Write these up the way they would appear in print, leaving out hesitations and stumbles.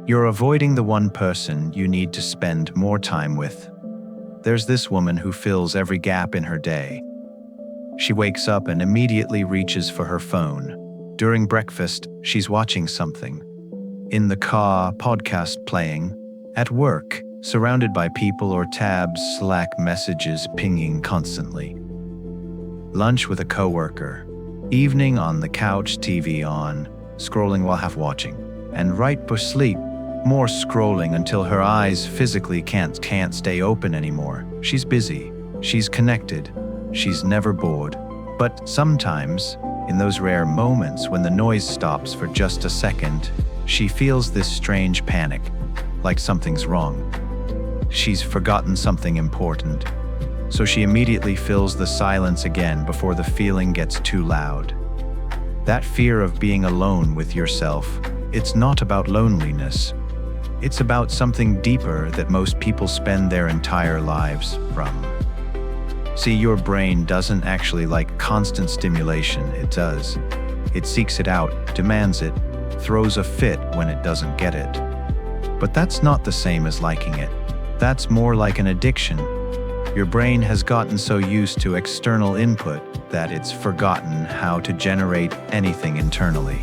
You're avoiding the one person you need to spend more time with. There's this woman who fills every gap in her day. She wakes up and immediately reaches for her phone. During breakfast, she's watching something. In the car, podcast playing. At work, surrounded by people or tabs, Slack messages pinging constantly. Lunch with a coworker. Evening on the couch, TV on, scrolling while half watching. And right before sleep, more scrolling until her eyes physically can't stay open anymore. She's busy. She's connected. She's never bored. But sometimes, in those rare moments when the noise stops for just a second, she feels this strange panic, like something's wrong. She's forgotten something important. So she immediately fills the silence again before the feeling gets too loud. That fear of being alone with yourself, it's not about loneliness. It's about something deeper that most people spend their entire lives from. See, your brain doesn't actually like constant stimulation, it does. It seeks it out, demands it, throws a fit when it doesn't get it. But that's not the same as liking it. That's more like an addiction. Your brain has gotten so used to external input that it's forgotten how to generate anything internally.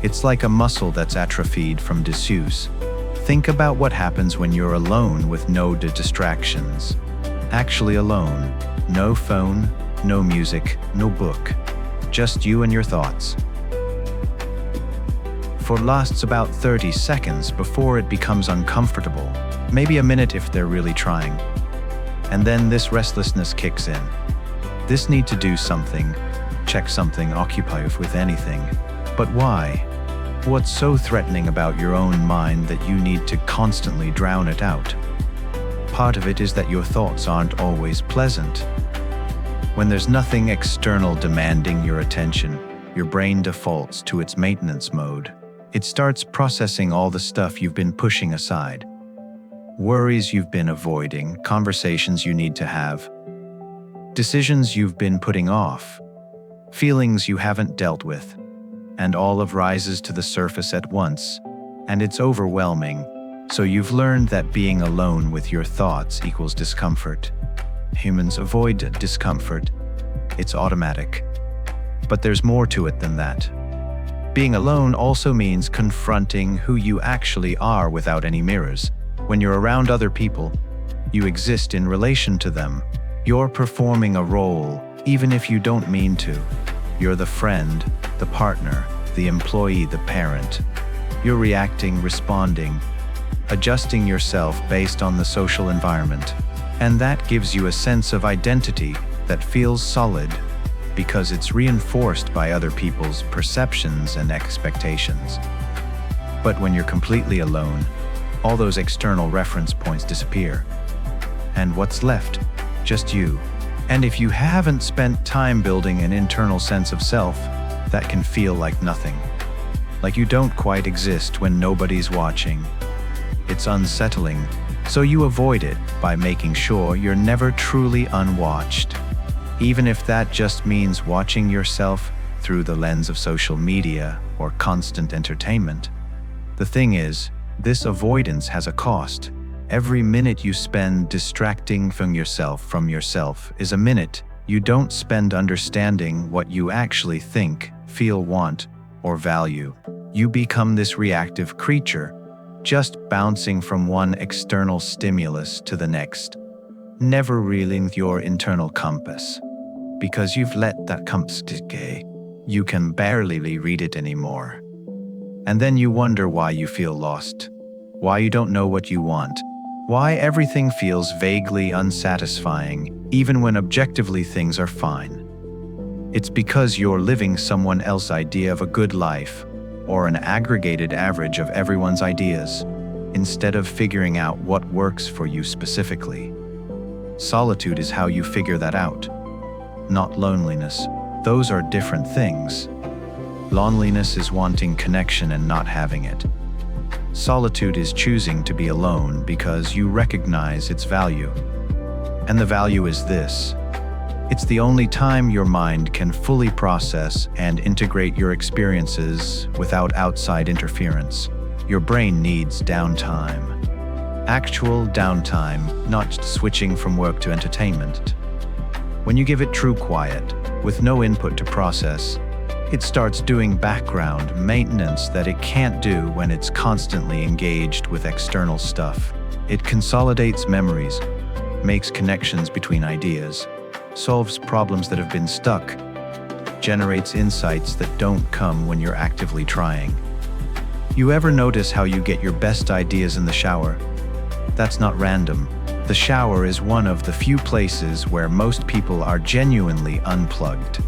It's like a muscle that's atrophied from disuse. Think about what happens when you're alone with no distractions. Actually alone. No phone, no music, no book. Just you and your thoughts. For lasts about 30 seconds before it becomes uncomfortable. Maybe a minute if they're really trying. And then this restlessness kicks in. This need to do something, check something, occupy with anything. But why? What's so threatening about your own mind that you need to constantly drown it out? Part of it is that your thoughts aren't always pleasant. When there's nothing external demanding your attention, your brain defaults to its maintenance mode. It starts processing all the stuff you've been pushing aside. Worries you've been avoiding, conversations you need to have, decisions you've been putting off, feelings you haven't dealt with, and all of rises to the surface at once, and it's overwhelming. So you've learned that being alone with your thoughts equals discomfort. Humans avoid discomfort. It's automatic. But there's more to it than that. Being alone also means confronting who you actually are without any mirrors. When you're around other people, you exist in relation to them. You're performing a role, even if you don't mean to. You're the friend, the partner, the employee, the parent. You're reacting, responding, adjusting yourself based on the social environment. And that gives you a sense of identity that feels solid because it's reinforced by other people's perceptions and expectations. But when you're completely alone, all those external reference points disappear. And what's left? Just you. And if you haven't spent time building an internal sense of self, that can feel like nothing. Like you don't quite exist when nobody's watching. It's unsettling, so you avoid it by making sure you're never truly unwatched. Even if that just means watching yourself through the lens of social media or constant entertainment. The thing is, this avoidance has a cost. Every minute you spend distracting from yourself is a minute you don't spend understanding what you actually think, feel, want, or value. You become this reactive creature, just bouncing from one external stimulus to the next, never reeling your internal compass. Because you've let that compass decay, you can barely read it anymore. And then you wonder why you feel lost, why you don't know what you want, why everything feels vaguely unsatisfying, even when objectively things are fine. It's because you're living someone else's idea of a good life, or an aggregated average of everyone's ideas, instead of figuring out what works for you specifically. Solitude is how you figure that out, not loneliness. Those are different things. Loneliness is wanting connection and not having it. Solitude is choosing to be alone because you recognize its value. And the value is this: it's the only time your mind can fully process and integrate your experiences without outside interference. Your brain needs downtime. Actual downtime, not just switching from work to entertainment. When you give it true quiet, with no input to process, it starts doing background maintenance that it can't do when it's constantly engaged with external stuff. It consolidates memories, makes connections between ideas, solves problems that have been stuck, generates insights that don't come when you're actively trying. You ever notice how you get your best ideas in the shower? That's not random. The shower is one of the few places where most people are genuinely unplugged.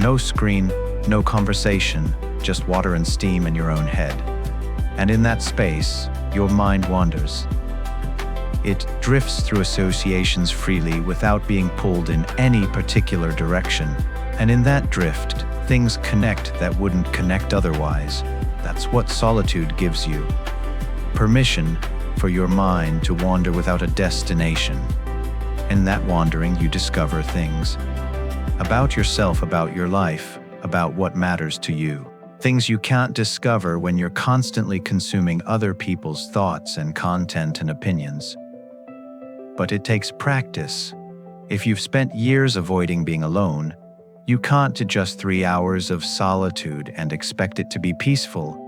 No screen, no conversation, just water and steam in your own head. And in that space, your mind wanders. It drifts through associations freely without being pulled in any particular direction. And in that drift, things connect that wouldn't connect otherwise. That's what solitude gives you. Permission for your mind to wander without a destination. In that wandering, you discover things about yourself, about your life, about what matters to you. Things you can't discover when you're constantly consuming other people's thoughts and content and opinions. But it takes practice. If you've spent years avoiding being alone, you can't do just 3 hours of solitude and expect it to be peaceful.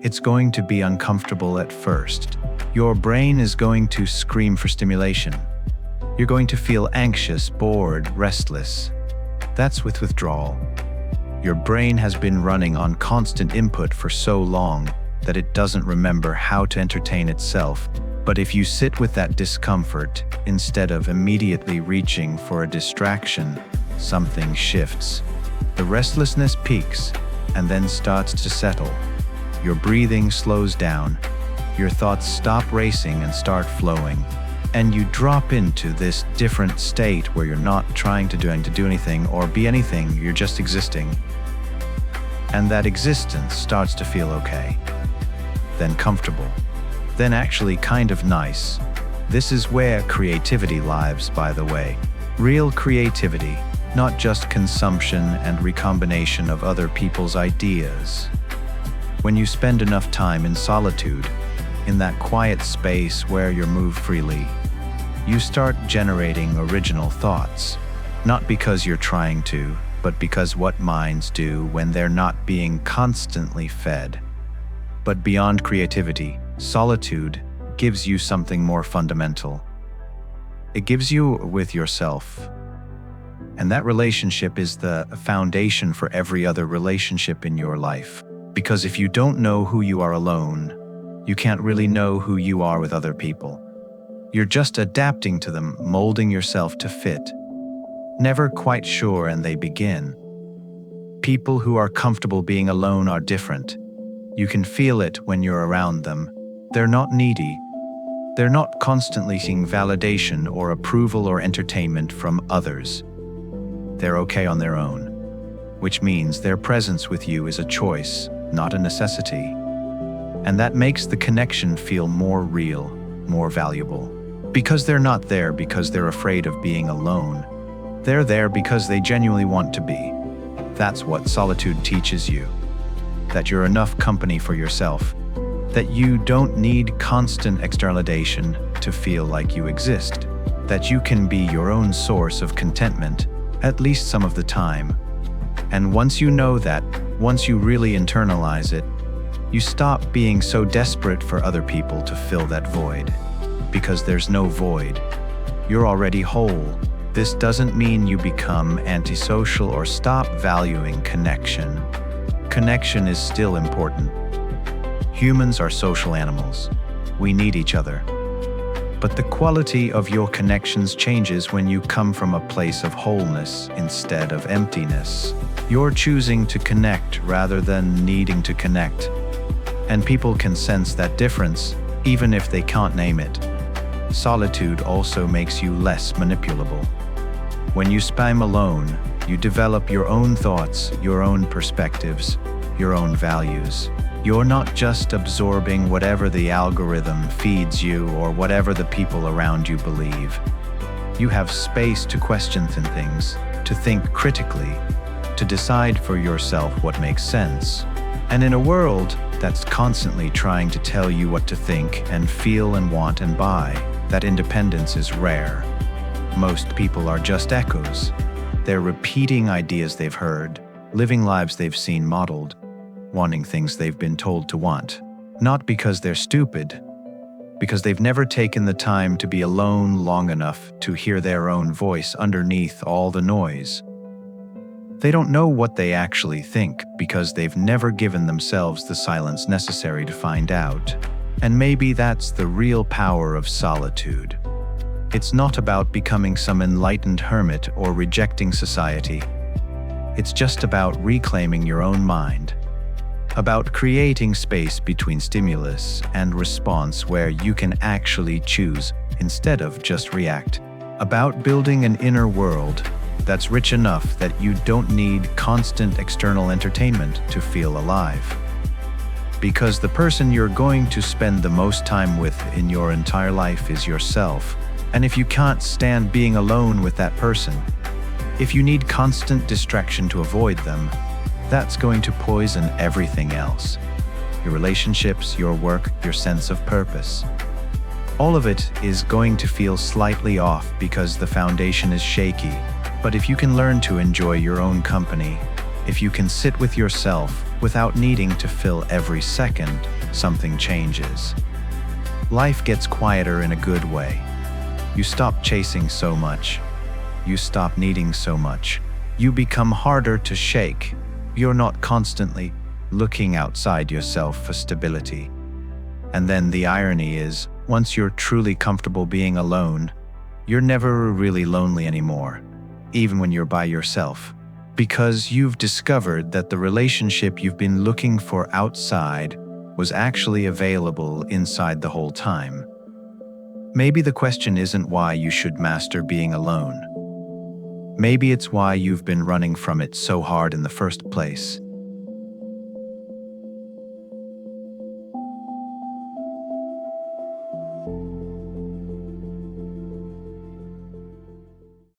It's going to be uncomfortable at first. Your brain is going to scream for stimulation. You're going to feel anxious, bored, restless. That's with withdrawal. Your brain has been running on constant input for so long that it doesn't remember how to entertain itself. But if you sit with that discomfort, instead of immediately reaching for a distraction, something shifts. The restlessness peaks and then starts to settle. Your breathing slows down. Your thoughts stop racing and start flowing. And you drop into this different state where you're not trying to do anything or be anything, you're just existing. And that existence starts to feel okay. Then comfortable. Then actually kind of nice. This is where creativity lives, by the way. Real creativity, not just consumption and recombination of other people's ideas. When you spend enough time in solitude, in that quiet space where you move freely, you start generating original thoughts. Not because you're trying to, but because what minds do when they're not being constantly fed. But beyond creativity, solitude gives you something more fundamental. It gives you with yourself. And that relationship is the foundation for every other relationship in your life. Because if you don't know who you are alone, you can't really know who you are with other people. You're just adapting to them, molding yourself to fit. Never quite sure, and they begin. People who are comfortable being alone are different. You can feel it when you're around them. They're not needy. They're not constantly seeking validation or approval or entertainment from others. They're okay on their own, which means their presence with you is a choice, not a necessity. And that makes the connection feel more real, more valuable. Because they're not there because they're afraid of being alone. They're there because they genuinely want to be. That's what solitude teaches you. That you're enough company for yourself. That you don't need constant externalization to feel like you exist. That you can be your own source of contentment, at least some of the time. And once you know that, once you really internalize it, you stop being so desperate for other people to fill that void. Because there's no void. You're already whole. This doesn't mean you become antisocial or stop valuing connection. Connection is still important. Humans are social animals. We need each other. But the quality of your connections changes when you come from a place of wholeness instead of emptiness. You're choosing to connect rather than needing to connect. And people can sense that difference, even if they can't name it. Solitude also makes you less manipulable. When you spend alone, you develop your own thoughts, your own perspectives, your own values. You're not just absorbing whatever the algorithm feeds you or whatever the people around you believe. You have space to question things, to think critically, to decide for yourself what makes sense. And in a world that's constantly trying to tell you what to think and feel and want and buy, that independence is rare. Most people are just echoes. They're repeating ideas they've heard, living lives they've seen modeled, wanting things they've been told to want. Not because they're stupid, because they've never taken the time to be alone long enough to hear their own voice underneath all the noise. They don't know what they actually think because they've never given themselves the silence necessary to find out. And maybe that's the real power of solitude. It's not about becoming some enlightened hermit or rejecting society. It's just about reclaiming your own mind, about creating space between stimulus and response where you can actually choose instead of just react, about building an inner world that's rich enough that you don't need constant external entertainment to feel alive. Because the person you're going to spend the most time with in your entire life is yourself. And if you can't stand being alone with that person, if you need constant distraction to avoid them, that's going to poison everything else. Your relationships, your work, your sense of purpose. All of it is going to feel slightly off because the foundation is shaky. But if you can learn to enjoy your own company, if you can sit with yourself without needing to fill every second, something changes. Life gets quieter in a good way. You stop chasing so much. You stop needing so much. You become harder to shake. You're not constantly looking outside yourself for stability. And then the irony is, once you're truly comfortable being alone, you're never really lonely anymore, even when you're by yourself, because you've discovered that the relationship you've been looking for outside was actually available inside the whole time. Maybe the question isn't why you should master being alone. Maybe it's why you've been running from it so hard in the first place.